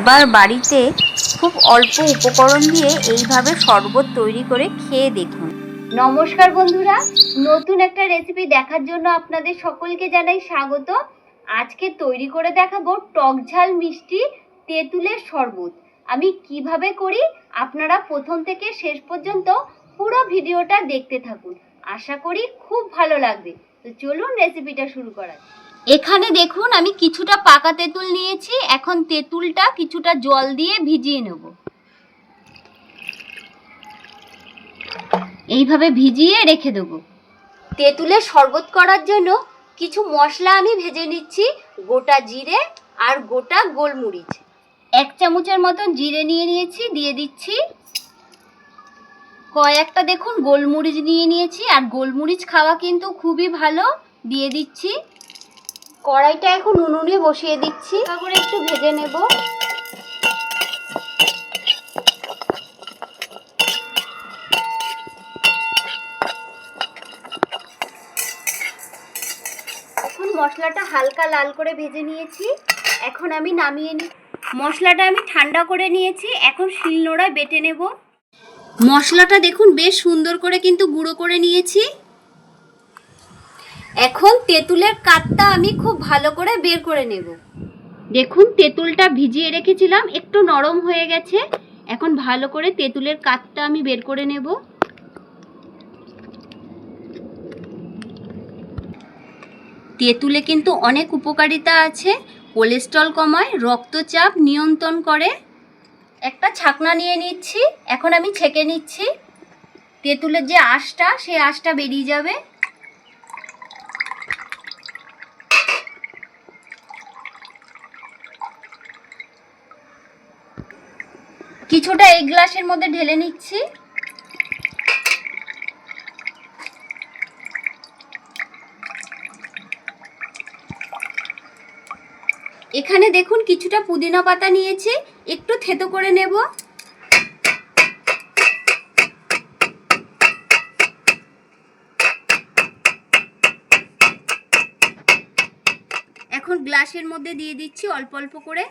একবার বাড়িতে খুব অল্প উপকরণ দিয়ে এইভাবে শরবত তৈরি করে খেয়ে দেখুন। নমস্কার বন্ধুরা, নতুন একটা রেসিপি দেখার জন্য আপনাদের সকলকে জানাই স্বাগত। আজকে তৈরি করে দেখাবো টক ঝাল মিষ্টি তেঁতুলের শরবত। আমি কিভাবে করি আপনারা প্রথম থেকে শেষ পর্যন্ত পুরো ভিডিওটা দেখতে থাকুন। আশা করি খুব ভালো লাগবে। তো চলুন রেসিপিটা শুরু করা যাক। এখানে দেখুন আমি কিছুটা পাকা তেঁতুল নিয়েছি। এখন তেঁতুলটা কিছুটা জল দিয়ে ভিজিয়ে নেব। এইভাবে ভিজিয়ে রেখে দেবো। তেঁতুলের শরবত করার জন্য কিছু মশলা আমি ভেজে নিচ্ছি। গোটা জিরে আর গোটা গোলমরিচ, 1 চামচের মতন জিরে নিয়ে নিয়েছি, দিয়ে দিচ্ছি। কয়েকটা দেখুন গোলমরিচ নিয়ে নিয়েছি, আর গোলমরিচ খাওয়া কিন্তু খুবই ভালো, দিয়ে দিচ্ছি। কড়াইটা এখন উনুনে বসিয়ে দিচ্ছি, তারপরে একটু ভেজে নেব। এখন মশলাটা হালকা লাল করে ভেজে নিয়েছি। এখন আমি নামিয়ে নিই। মশলাটা আমি ঠান্ডা করে নিয়েছি, এখন শিলনোড়ায় বেটে নেব। মশলাটা দেখুন বেশ সুন্দর করে কিন্তু গুঁড়ো করে নিয়েছি। এখন তেঁতুলের কাতটা আমি খুব ভালো করে বের করে নেব। দেখুন তেঁতুলটা ভিজিয়ে রেখেছিলাম, একটু নরম হয়ে গেছে। এখন ভালো করে তেঁতুলের কাতটা আমি বের করে নেব। তেঁতুলে কিন্তু অনেক উপকারিতা আছে। কোলেস্ট্রল কমায়, রক্তচাপ নিয়ন্ত্রণ করে। একটা ছাকনা নিয়ে নিচ্ছি, এখন আমি ছেঁকে নিচ্ছি। তেঁতুলের যে আঁশটা, সেই আঁশটা বেরিয়ে যাবে। কিছুটা এই গ্লাসের মধ্যে ঢেলে নিচ্ছি। এখানে দেখুন কিছুটা পুদিনা পাতা নিয়েছি, একটু থেতো করে নেব। এখন গ্লাসের মধ্যে দিয়ে দিচ্ছি অল্প অল্প করে।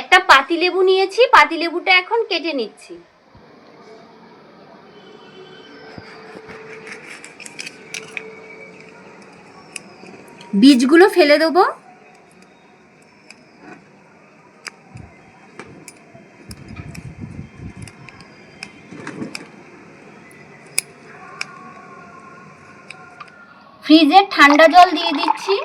একটা পাতিলেবু নিয়েছি, পাতিলেবুটা এখন কেটে নিচ্ছি। বীজগুলো ফেলে দেবো। ফ্রিজের ঠান্ডা জল দিয়ে দিচ্ছি।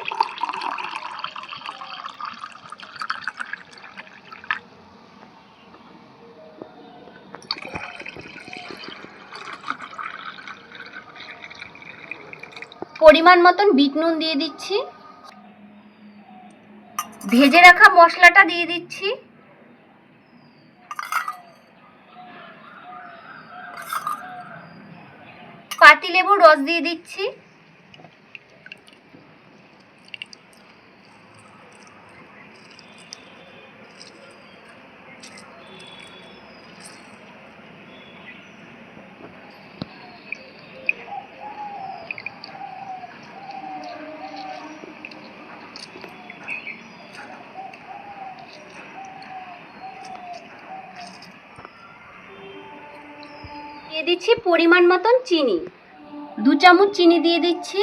পরিমাণ মতন বিট নুন দিয়ে দিচ্ছি। ভেজে রাখা মশলাটা দিয়ে দিচ্ছি। পাতিলেবুর রস দিয়ে দিচ্ছি। দিয়ে দিচ্ছি পরিমাণ মতন চিনি, 2 চামচ চিনি দিয়ে দিচ্ছি।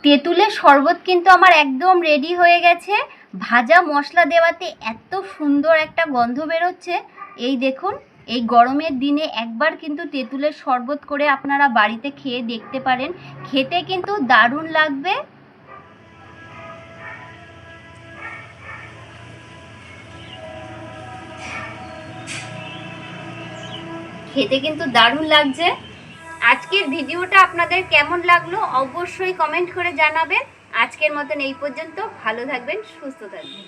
তেঁতুলের শরবত কিন্তু আমার একদম রেডি হয়ে গেছে। ভাজা মশলা দেওয়াতে এত সুন্দর একটা গন্ধ বেরোচ্ছে। এই দেখুন, এই গরমের দিনে একবার কিন্তু তেঁতুলের শরবত করে আপনারা বাড়িতে খেয়ে দেখতে পারেন। খেতে কিন্তু দারুণ লাগবে। খেতে কিন্তু দারুণ লাগছে। আজকের ভিডিওটা আপনাদের কেমন লাগলো অবশ্যই কমেন্ট করে জানাবেন। আজকের মতন এই পর্যন্ত। ভালো থাকবেন, সুস্থ থাকবেন।